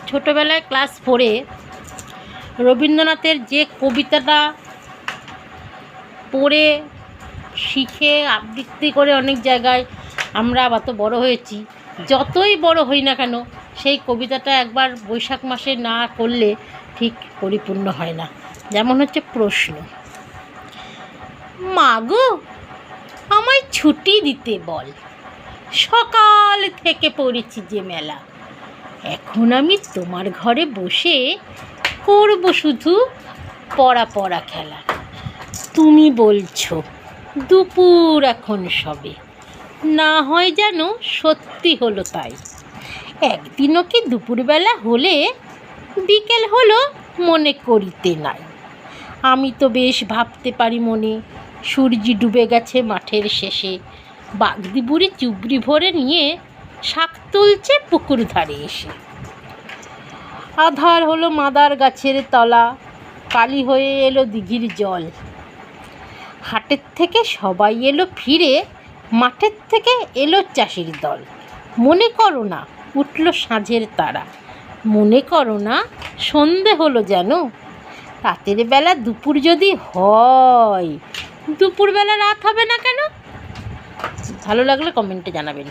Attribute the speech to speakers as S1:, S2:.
S1: ছোটোবেলায় ক্লাস 4-এ রবীন্দ্রনাথের যে কবিতাটা পড়ে শিখে আবৃত্তি করে অনেক জায়গায় আমরা অত বড় হয়েছি, যতই বড় হই না কেন সেই কবিতাটা একবার বৈশাখ মাসে না করলে ঠিক পরিপূর্ণ হয় না। যেমন হচ্ছে প্রশ্ন, মা গো আমায় ছুটি দিতে বল, সকাল থেকে পড়েছি যে মেলা, এখন আমি তোমার ঘরে বসে করব শুধু পড়া পড়া খেলা। তুমি বলছো দুপুর এখন সবে, না হয় যেন সত্যি হলো তাই। একদিনও কি দুপুরবেলা হলে বিকেল হলো মনে করিতে নাই। আমি তো বেশ ভাবতে পারি মনে, সূর্য ডুবে গেছে মাঠের শেষে, বাগদি চুবড়ি ভরে নিয়ে শাক তুলছে পুকুর ধারে এসে। আধার হলো মাদার গাছের তলা, কালি হয়ে এলো দিঘির জল। হাটের থেকে সবাই এলো ফিরে, মাঠের থেকে এলো চাষির দল। মনে করো না উঠল সাঁঝের তারা, মনে করো না সন্ধে হলো যেন। রাতের বেলা দুপুর যদি হয়, দুপুরবেলা রাত হবে না কেন? ভালো লাগলে কমেন্টে জানাবেন।